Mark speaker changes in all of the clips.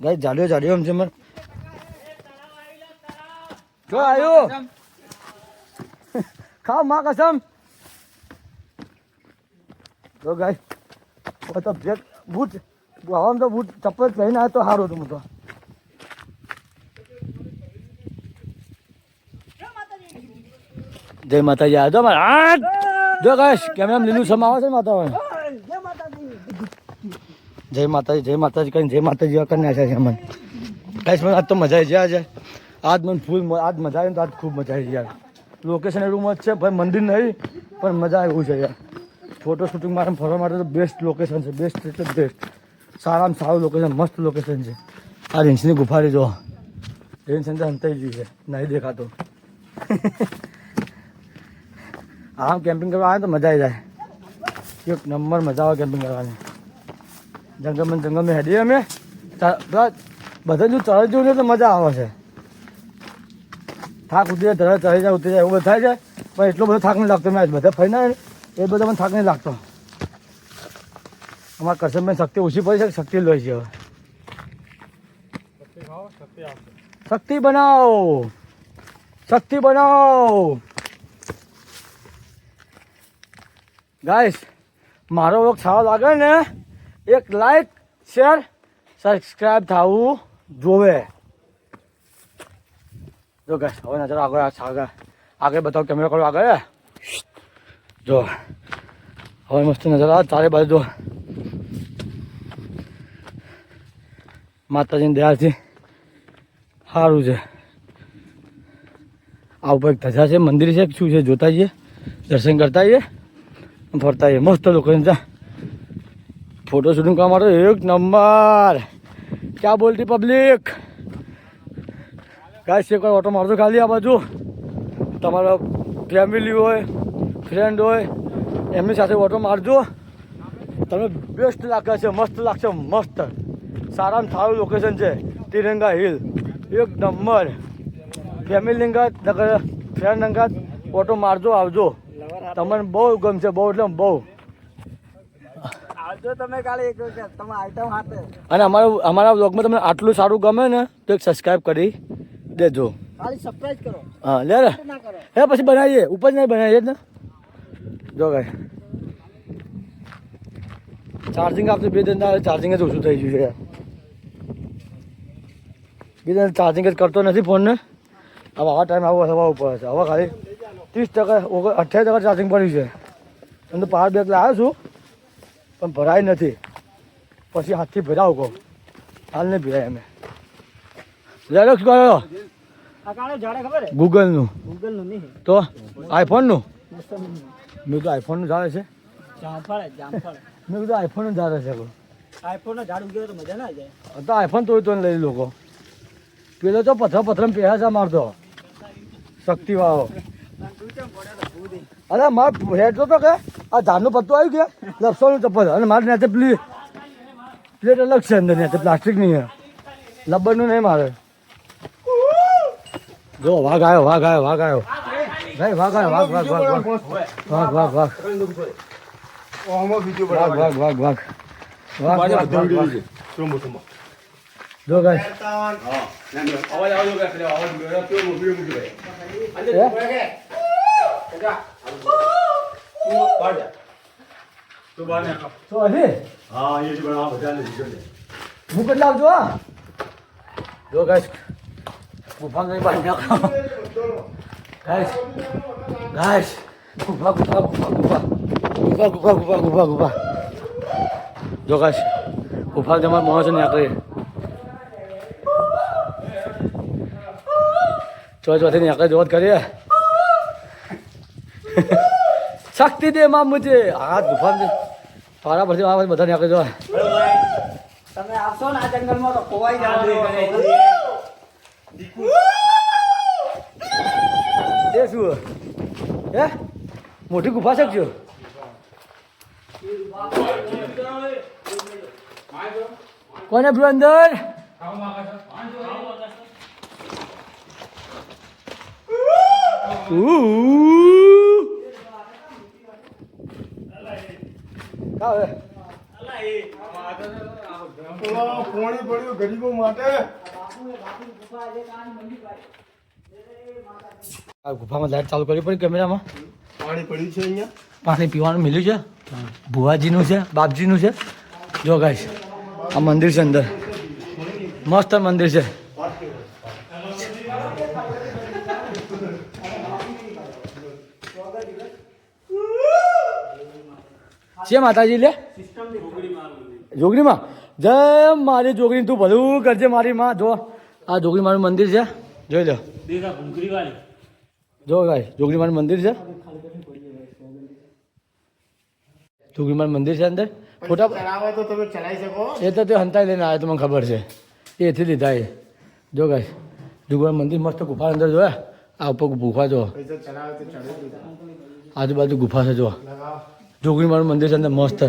Speaker 1: ગાય જાડ્યો એમ છે મને જો આવ્યો ખાવ માં કસમ જો ગાય તો બૂટ આમ તો બૂટ ચપ્પલ પહેરીને આવે તો સારું હતું હું તો જય માતાજી આવ્યો મારે હાથ જો ગાઈશ કેમ એમ લીલું સમ આવે છે માતા જય માતાજી કરીને જય માતાજી કરીને છે અમને ગાઈશ મને આજ તો મજા આવી જાય આજ મને ફૂલ આજ મજા આવી તો આજ ખૂબ મજા આવી યાર લોકેશન એવું મત છે ભાઈ મંદિર નહીં પણ મજા એવું છે યાર ફોટો શૂટિંગ માટે ફરવા માટે તો બેસ્ટ લોકેશન છે બેસ્ટ એટલે બેસ્ટ સારામાં સારું લોકેશન મસ્ત લોકેશન છે આ રીંછની ગુફારી જો રીંછ અંદર હંતાઈ ગઈ છે નહીં દેખાતો આમ કેમ્પિંગ કરવા આવે તો મજા આવી જાય એક નંબર મજા આવે કેમ્પિંગ કરવાની જંગલમાં હેડીએ અમે બધા જો ચડી જવું તો મજા આવે છે થાક ઉતરી જાય ચડી જાય ઉતરી જાય એવું બધું થાય છે પણ એટલો બધો થાક નહીં લાગતો મેં બધા ફરીને એ બધો મને થાક નહીં લાગતો અમારા કરશનભાઈ શક્તિ ઓછી પડી છે શક્તિ લોહી છે હવે શક્તિ બનાવો ગાઈસ મારો વ્લોગ સારો લાગે ને એક લાઈક શેર સબસ્ક્રાઈબ થવું જોવે જો ગાઈસ હવે નજર આગળ બતાવો કેમેરા કરો આગળ જો હવે મસ્ત નજર આવે ચારે બાજુ જો માતાજીની દયાથી સારું છે આ ઉપર એક ધજા છે મંદિર છે શું છે જોતા જઈએ દર્શન કરતા જઈએ ફરતા જઈએ મસ્ત લોકો ફોટો શૂટિંગ કરવા માટે એક નંબર ક્યાં બોલતી પબ્લિક ગાઈસ એક વાર ઓટો મારજો ખાલી આ બાજુ તમારા ફેમિલી હોય ફ્રેન્ડ હોય એમની સાથે ઓટો મારજો તમને બેસ્ટ લાગશે મસ્ત લાગશે મસ્ત સારામાં સારું લોકેશન છે તિરંગા હિલ એક નંબર ફેમિલી અંગાત ફ્રેન્ડ અંગાત ઓટો મારજો આવજો તમને બહુ ગમશે બહુ એટલે બહુ આવજો તમે કાલે તમે આઈટમ હાથે અને અમારા બ્લોગમાં તમને આટલું સારું ગમે ને તો એક સબસ્ક્રાઈબ કરી દેજો ખાલી સબસ્ક્રાઇબ કરો હા લે રે હે પછી બનાવીએ ઉપર નહીં બનાવીએ ને જો ગાય ચાર્જિંગ આપશે 2 દિન ચાર્જિંગ જ ઓછું થઈ ગયું છે યાર 2 દિન ચાર્જિંગ જ કરતો નથી ફોનને હવે આવા ટાઈમ આવો થવા ઉપર છે હવે ખાલી 30% 28% ચાર્જિંગ પડ્યું છે એમ તો પાવર બેંક લાવ્યો છું પણ ભરાય નથી પછી હાથથી ભરાવ કહો હાલ નહીં ભરાય અમે ઝેરોક્સ કયો ગૂગલનું તો આઈફોનનું મેં તો આઈફોનનું ઝાડે છે મેં કીધું આઈફોનનું ઝાડે છે તો આઈફોન તો લઈ લોકો પેલો તો પથ્થર પહેરા છે મારતો શક્તિ વાળો અરે મારે હેઠો તો કે આ ધારનું પત્તું આવ્યું કે લપસોનું ચપ્પલ અને મારે નેચે પ્લેટ અલગ છે અંદર નેચે પ્લાસ્ટિક નહીં લબ્બરનું નહીં મારે જો વાઘ આવ્યો ભાઈ વાઘ આવ્યો જો ગાય મુકટ લાવજો જો ગાય ગુફા નહીં બાંધી નાખો ગાઈસ ગુફા જો ગાઈસ ગુફા તમારે માણસો ને આકરે ચોથી ને આકરે જોત કરીએ શક્તિ દે માં મુજે આ ગુફા પારા પરથી આ બધાને આકરે જો તમે આવશો ને આ જંગલમાં તો ખોવાઈ જાવ એ શું હે મોટી ગુફા છે જો કોને બ્રો અંદર
Speaker 2: પોણી પડ્યું ગરીબો માટે.
Speaker 1: આ ગુફામાં લાઈટ ચાલુ કરી પડી કેમેરામાં.
Speaker 2: પાણી પડ્યું છે અહીંયા.
Speaker 1: પાણી પીવાનું મિલ્યું છે. ભુવાજીનું છે, બાપજીનું છે. જો ગાઈસ આ મંદિર છે અંદર, મસ્ત મંદિર છે. છે માતાજી લે જોગણીમાં. જય મારી જોગણી, તું ભલું કરજે મારી માં. જો આ જોગણી મારું મંદિર છે, જોઈ લો. જો ગાય જોગણી મારું મંદિર છે. જોગણી મારું મંદિર છે અંદર. ફોટા
Speaker 2: ચડાવો તો તમે ચડાવી શકો.
Speaker 1: એ તો તે હંતાઈ લઈને આવ્યો તો મને ખબર છે, એથી લીધા એ. જો ગાય જોગણી મંદિર મસ્ત ગુફા અંદર જોયા. આ ઉપર ગુફા જો,
Speaker 2: પૈસા ચડાવે તો ચડાવી દીધા.
Speaker 1: આજુબાજુ ગુફા છે. જો
Speaker 2: લગાવો
Speaker 1: જોગણી મારું મંદિર છે અંદર મસ્ત.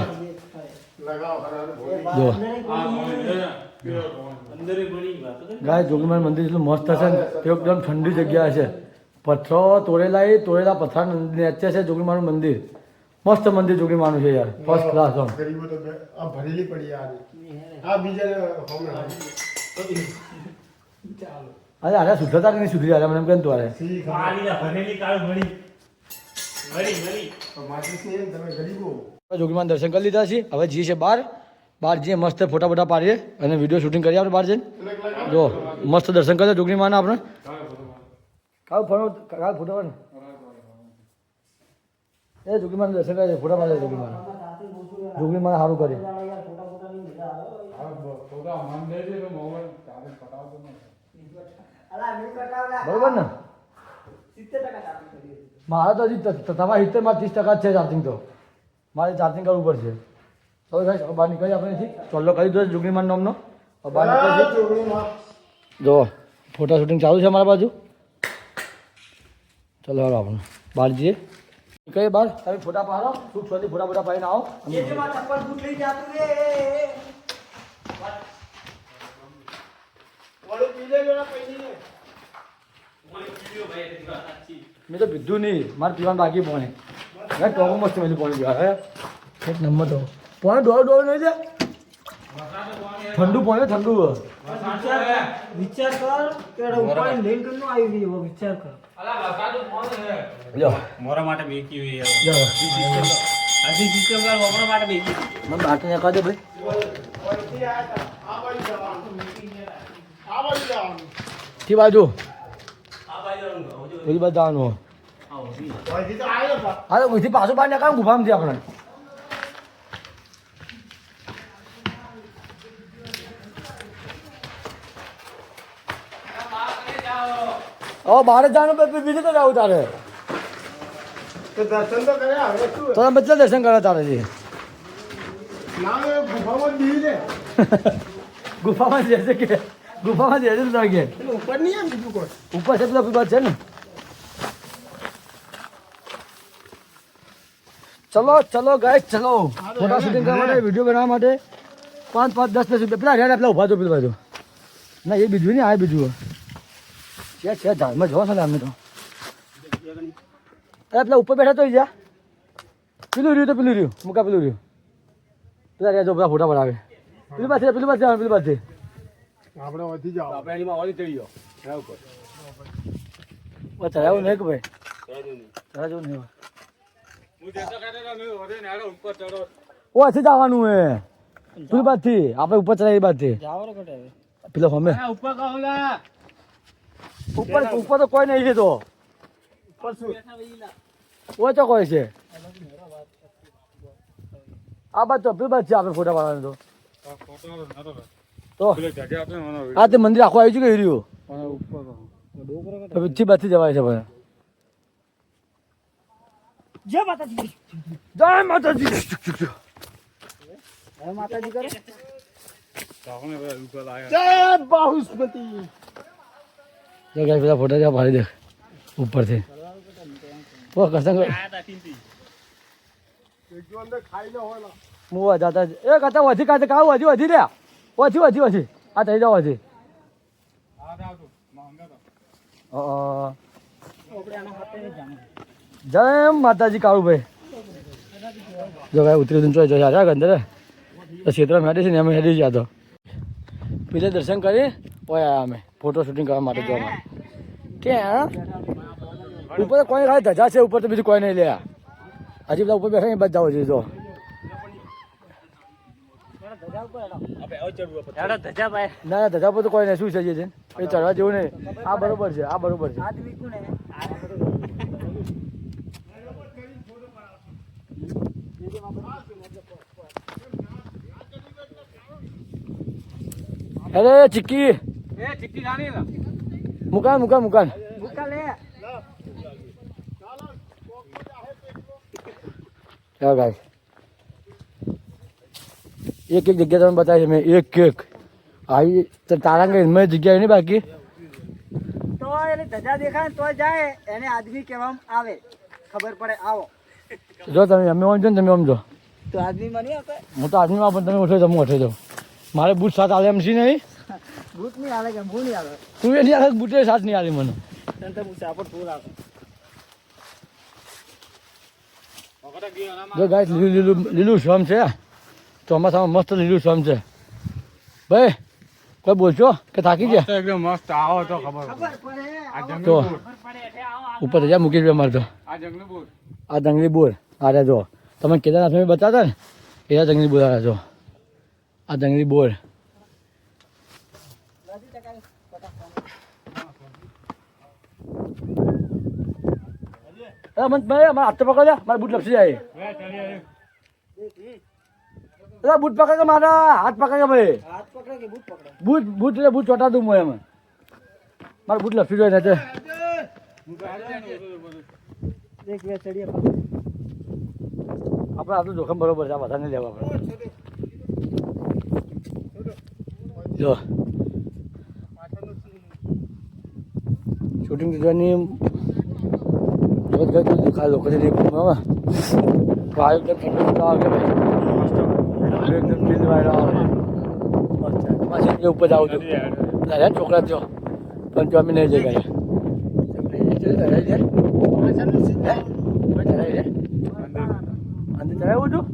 Speaker 2: લગાવો
Speaker 1: જો ગાય જોગણી મારું મંદિર એટલું મસ્ત છે ને, એકદમ ઠંડી જગ્યા છે. પથ્થરો તોડેલા પથ્થર નીચે છે જોગણી મારું મંદિર. મસ્ત મંદિર જોગણી માનું છે યાર, ફર્સ્ટ ક્લાસ.
Speaker 2: ગરીબો તો આ ભરેલી પડી આ બીજાને હોમે
Speaker 1: અરે અરે શુદ્ધતા કે નહીં સુધરી? અરે મને એમ કેમ તું અરે
Speaker 2: તમે ગરીબો
Speaker 1: જોગીમાં દર્શન કરી લીધા છે. હવે જઈએ છે બહાર જઈએ મસ્ત ફોટા બોટા પાડીએ અને વિડીયો શૂટિંગ કરીએ આપણે બહાર જઈને. જો મસ્ત દર્શન કરીએ જોગણી માના આપણે. કાલ ફોટો ને એ જોગણી માના દર્શન કરીએ, ફોટા પાડીએ જોગણી માને સારું કરે. બરોબર ને? મારે તો હજી તમારે 70 માં 30% જ છે ચાર્જિંગ. તો મારે ચાર્જિંગ કરવું પડશે. તો ગાઈસ બહાર નીકળીએ આપણે અહીંથી. ચોલ્લો કરી દો જોગણીમાન નામનો. બહાર નીકળીએ. જો ફોટા શૂટિંગ ચાલુ છે અમારા બાજુ. ચલો હાલો આપણે બહાર જઈએ. કઈ બહાર તમે ફોટા પાડો, શું છોડી ફોટા પાડીને આવો. મેં તો પીધું નહીં, મારે પીવાનું બાકી પાણી. ટોકો મસ્ત મેં પાણી પીવા હે એક નંબર. તો પાણી ડોળ નહીં છે, ઠંડુ પાણી ઠંડુ.
Speaker 3: વિચાર કર કે ઉપાડી લઈને કેમ આવ્યું વિચાર કર.
Speaker 4: મોરા માટે બેકી હોય
Speaker 1: જો
Speaker 4: આજી સિસ્ટમ કર મોરા માટે બેકી
Speaker 1: મને બાટલી નાખવા દે ભાઈ. કી બાજુ પેલી બાજુ જવાનું. હા તો અહીંથી પાછું બહાર નીકળાય ગુફામાંથી આપણે. હવે બહાર જ જવાનું, બીજે તો જવું તારે.
Speaker 2: તો દર્શન તો કર્યા હવે શું?
Speaker 1: તો તમે બધા દર્શન કરે તારે છે.
Speaker 2: ના ગુફામાં બી છે.
Speaker 1: ગુફામાં જશે કે ગુફામાં જશે તો કે
Speaker 2: ઉપર નહીં આમ બીજું કોઈ.
Speaker 1: ઉપર છે પેલા પીપા છે ને. ચલો ગાઈસ ચલો. ફોટા શૂટિંગ કરવા માટે, વિડીયો બનાવવા માટે 5 10 રૂપિયા. પેલા રેડ પેલા ઉભા તો પેલું બાજુ ના, એ બીજું નહીં, આ બીજું છે ધારમાં જોવા છે અમને તો. અરે પેલા ઉપર બેઠા તો જા પેલું રહ્યું, તો પેલું રહ્યું મૂકા, પેલું રહ્યું પેલા રહ્યા જો બધા ફોટા પડાવે. પેલી પાસે પેલી પાસે પેલી પાસે
Speaker 2: આપણે વધી જાઓ.
Speaker 4: આપણે એમાં ઓલી ચડી ગયો
Speaker 1: ચડાવ્યું નહીં કે ભાઈ, ચડાવ્યું નહીં. ઓછી જવાનું હે પેલી બાજથી, આપણે ઉપર ચડાવી એ બાજથી. પેલો હમે
Speaker 4: ઉપર કહુલા
Speaker 1: ઉપર તો કોઈ નહીં છે. તો
Speaker 2: ઉપર શું?
Speaker 1: ઓછો કોઈ છે આ બાદ તો પેલી બાદ છે આપણે ફોટા પાડવાનું. તો આ તે મંદિર આખું આવી ગયું કે રહ્યું બીજી બાજથી જવાય છે ભાઈ.
Speaker 3: જય માતાજી.
Speaker 1: જય માતાજી.
Speaker 3: જય માતાજી કરો.
Speaker 2: જય બાહુસ્પતિ.
Speaker 1: જો ગાય પેલા ફોટા જ્યાં પાડી દે ઉપરથી. ઓ કસંગ
Speaker 2: જો અંદર ખાઈ લો હોય
Speaker 1: મુવા જાતા એ કરતા વધી કાતે કાવ વધી રે વધી આ થઈ જાવ વધી. જય માતાજી કાળુભાઈ. જો ભાઈ ઉતરી જોઈ અંદર તો ક્ષેત્રમાં હેડી છે ને અમે હેડી ગયા તો પેલા દર્શન કરી ઓય આયા અમે ફોટો શૂટિંગ કરવા માટે જવા માટે ક્યાં ઉપર તો કોઈ ખાલી ધજા છે ઉપર તો બીજું કોઈ નહીં લે હજી બધા ઉપર બેઠા બસ જાવ છે તો
Speaker 4: હેડો ધજા ભાઈ
Speaker 1: ના ના ધજા પર તો કોઈ નહીં શું છે એ ચડવા જેવું નહીં આ બરોબર છે આ બરોબર છે
Speaker 3: આદમી કોણ હે
Speaker 1: અરે ચિક્કી
Speaker 4: એ ચિઠ્ઠી જાણી ને
Speaker 1: મુકાન મુકાન મુકાન
Speaker 3: ભૂકા લે
Speaker 1: ચાલો ગાઈસ એક એક જગ્યા તમને બતાવી છે મેં એક એક આવી તો તારાંગ મેં જગ્યા નહીં બાકી
Speaker 3: તો એટલે ધજા દેખાય ને તો જાય એને આદમી કહેવામાં આવે ખબર પડે આવો
Speaker 1: જો તમે અમે આમ છો ને તમે આમ જો
Speaker 3: તો આદમી બની આપે
Speaker 1: હું તો આદમીમાં પણ તમે ઉઠો જાઉં હું ઉઠે જાઉં મારે બૂટ સાથ આલે એમ છે નહીં
Speaker 3: ભૂત નહીં આવે કે ભૂ નહીં આવે
Speaker 1: તું એ નહીં આવે બૂટે સાથ નહીં આલે મને
Speaker 3: તને તો પૂછે આપણ ફૂલ આવે
Speaker 1: જો ગાઈસ લીલું લીલું લીલું શ્રમ છે ચોમાસામાં મસ્ત લીલું શ્રમ છે ભાઈ કોઈ બોલશો કે થાકી ગયા
Speaker 4: એકદમ મસ્ત આવો તો ખબર
Speaker 3: ખબર પડે
Speaker 4: આ
Speaker 1: તો
Speaker 4: જંગલી બોર
Speaker 1: ઉપર રજા મૂકી દે મારે તો
Speaker 4: આ જંગલી બોર
Speaker 1: આ જંગલી બોર આ જો તમે કેદારનાથ બતાતા ને એવા જંગલી બોર આ જો આ જંગલી બોર ભાઈ અમારા હાથ તો પકડો મારા બૂટ લપસી જાય બૂટ પકડ મારા હાથ પકડ ભાઈ
Speaker 3: હાથ પકડે કે ભૂત પકડે
Speaker 1: બૂટ બૂટ એટલે બૂટ ચોટા દઉં એમ મારા બૂટ લપસી જાય ને
Speaker 3: દેખ વે ચડીએ
Speaker 1: આપણે આટલું જોખમ બરોબર છે આ બધા નહીં લેવા આપણે જો શૂટિંગ જોવાની દેખા લોકો એકદમ ઠંડુ આવે એકદમ ચીલ વાળો આવે મસ્ત ઉપર જાઉં છું છોકરા થયો પણ જો અમે નહીં જઈ ગયા અંદર ચડાવ્યું છું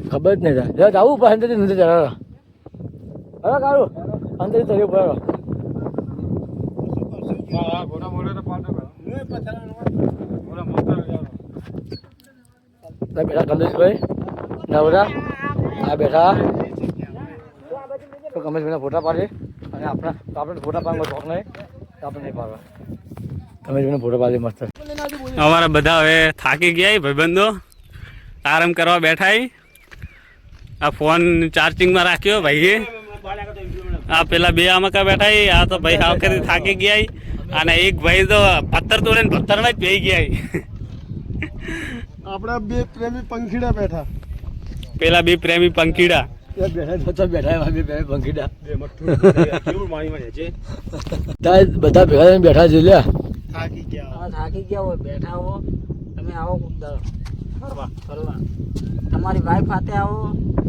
Speaker 1: ખબર જ નહીં થાય જવું પણ અંદરથી નથી ચડાવો હવે કાઢું અંદરથી ચડ્યું પડે બેઠા કમલેશભાઈ નવરા આ બેઠા તો કમલેશભાઈના ફોટા પાડે અને આપણે ફોટા પાડવાનો શોખ નહીં તો આપણે નહીં પાડવા કમલેશભાઈના ફોટા પાડી મસ્ત
Speaker 4: અમારા બધા હવે થાકી ગયા ભાઈબંધો આરામ કરવા બેઠા આ ફોન ચાર્જિંગમાં રાખ્યો ભાઈએ આ પેલા બે આમાં બેઠા આ તો ભાઈ આ વખતે થાકી ગયા અને એક ભાઈ તો પથ્થર તોડે ને પથ્થરમાં જ પી ગયા
Speaker 2: આપણા બે પ્રેમી પંખીડા બેઠા
Speaker 4: પેલા બે પ્રેમી પંખીડા
Speaker 1: બધા ભેગા બેઠા છે લ્યા
Speaker 2: થાકી ગયા
Speaker 3: હા થાકી ગયા હોય બેઠા હો તમે આવો ફરવા ફરવા તમારી વાઈફ સાથે આવો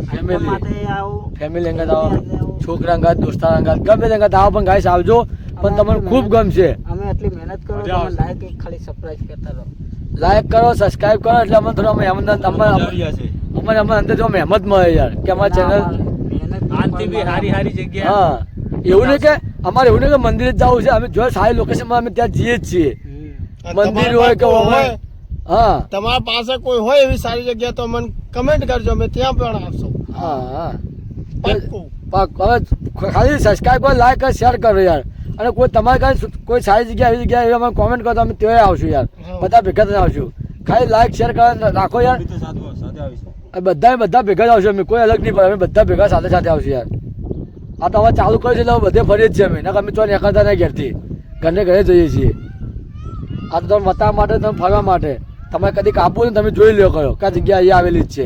Speaker 1: Family.
Speaker 3: માટે આવો
Speaker 1: ફેમિલી અંગત આવો છોકરા અંગત દોસ્તાર અંગત ગમે તે અંગત આવો પણ ગાઈસ આવજો પણ તમને ખૂબ ગમશે
Speaker 3: અમે એટલી મહેનત કરો તમે લાઈક એક ખાલી સરપ્રાઈઝ કરતા રહો
Speaker 1: લાઈક કરો સબસ્ક્રાઇબ કરો એટલે અમને થોડો અમારે અંદર જો મહેમત મળે યાર કે અમારા ચેનલ
Speaker 4: આનથી બી હારી જગ્યા
Speaker 1: હા એવું નહીં કે અમારે એવું નહીં કે મંદિરે જ જવું છે અમે જો સારી લોકેશનમાં અમે ત્યાં જઈએ જ છીએ મંદિર હોય કે હોય હા
Speaker 2: તમારા પાસે કોઈ હોય એવી સારી જગ્યા તો મને કમેન્ટ કરજો અમે ત્યાં પણ આવશું
Speaker 1: હા હા
Speaker 2: પાક્કું.
Speaker 1: હવે ખાલી સબસ્ક્રાઇબ કરો લાઈક કરો શેર કરો યાર અને કોઈ તમારે કાંઈ કોઈ સારી જગ્યા એવી જગ્યા એવી અમે કોમેન્ટ કરો તો અમે ત્યાં આવશું યાર બધા ભેગા થઈને આવશું ખાલી લાઈક શેર કરો રાખો યાર બધા ભેગા જ આવશું અમે કોઈ અલગ નહીં પડે અમે બધા ભેગા સાથે સાથે આવશું યાર આ તો હવે ચાલુ કર્યું છે એટલે બધે ફરીએ જ છીએ અમે અમે તો નીકળતા નહીં ઘેરથી ઘરને ઘરે જઈએ છીએ આ તો તમે બતાવવા માટે તમે ફરવા માટે તમે કદી કાપવું ને તમે જોઈ લો કરો કે આ જગ્યા અહીંયા આવેલી જ છે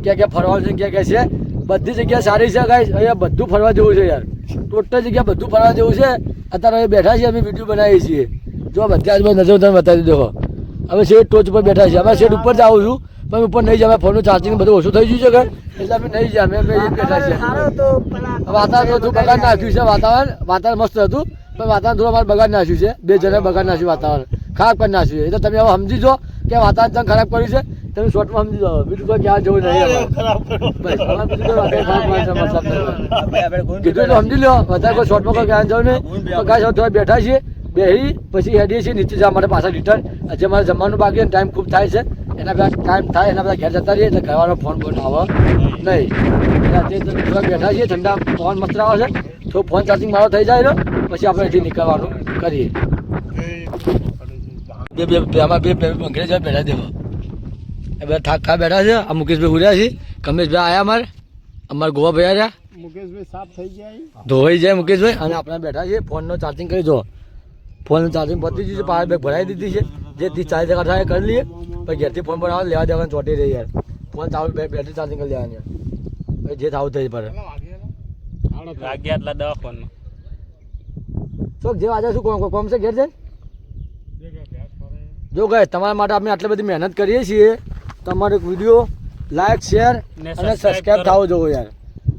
Speaker 1: ક્યાં ક્યાં ફરવાનું છે ક્યાં ક્યાં છે બધી જગ્યા સારી છે ગાઈસ અહીંયા બધું ફરવા જેવું છે યાર ટોટલ જગ્યા બધું ફરવા જેવું છે અત્યારે હવે બેઠા છીએ અમે વિડીયો બનાવીએ છીએ જો બધા જ નજર તમે બતાવી દો હવે શેઠ ટોચ ઉપર બેઠા છીએ અમે શેઠ ઉપર જ આવું છું પણ ઉપર નહીં જાય ફોનનું ચાર્જિંગ બધું ઓછું થઈ ગયું છે એટલે અમે નહીં જાય અમે બેઠા છીએ
Speaker 3: સારો તો પેલા
Speaker 1: વાતાવરણ થોડું બગાડ નાખ્યું છે વાતાવરણ મસ્ત હતું પણ વાતાવરણ થોડું અમારે બગાડ નાખ્યું છે બે જણે બગાડ નાખ્યું વાતાવરણ ખરાબ કરી નાખ્યું છે એટલે તમે હવે સમજી જો કે વાતાવરણ ખરાબ કર્યું છે તમે શોર્ટમાં સમજી જાઓ બીજું કોઈ ક્યાં જવું નહીં અમારે.
Speaker 2: ખરાબ કરો
Speaker 1: બસ અમારે બીજું કોઈ વાંધો ખરાબ માણસો મતલબ નહીં. કીધું તો સમજી લો વધારે કોઈ શોર્ટમાં કોઈ ક્યાં જવું નહીં. તો કાંઈ થોડા બેઠા છીએ બેસી પછી હેડીએ છીએ નીચે જવા માટે પાછા રિટર્ન. હજી અમારે જમવાનું બાકી ટાઈમ ખૂબ થાય છે એના બધા ટાઈમ થાય એના બધા ઘેર જતા રહીએ એટલે ઘરવાળો ફોન બોન આવે નહીં. એટલે આજે તો થોડા બેઠા છીએ ઠંડા ફોન મસ્ત આવે છે તો ફોન ચાર્જિંગ મારો થઈ જાય તો પછી આપણે અહીંથી નીકળવાનું કરીએ. આમાં બે અંગ્રેજ બેઠા દેવા એ બધા થાક ખા બેઠા છે. આ મુકેશભાઈ ઉડ્યા છે કમલેશભાઈ આવ્યા અમારે ગોવા ભાઈ આવ્યા
Speaker 2: મુકેશભાઈ સાફ થઈ ગયા
Speaker 1: ધોવાઈ જાય મુકેશભાઈ અને આપણે બેઠા છીએ ફોનનો ચાર્જિંગ કરી દો. ફોનનું ચાર્જિંગ પતી ગયું છે પાવર બેગ ભરાઈ દીધી છે જે 30-40% થાય કરી લઈએ પછી ઘેરથી ફોન પર આવે લેવા દેવાનું ચોટી રહી યાર ફોન ચાલુ બેટરી ચાર્જિંગ કરી લેવાની પછી જે થવું થઈ પડે.
Speaker 4: વાગ્યા એટલા દવા ફોનમાં
Speaker 1: શું જે આજે શું કોમ છે ઘેર છે જો ગઈ તમારા માટે આપણે આટલી બધી મહેનત કરીએ છીએ તમારો વિડીયો લાઈક શેર અને સબસ્ક્રાઈબ થવો જોવો યાર.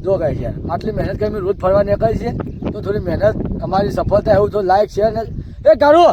Speaker 1: જો ગઈ યાર આટલી મહેનત કરી રોજ ફરવા નીકળી છે તો થોડી મહેનત અમારી સફળ થાય એવું તો લાઈક શેર ને એ કાઢો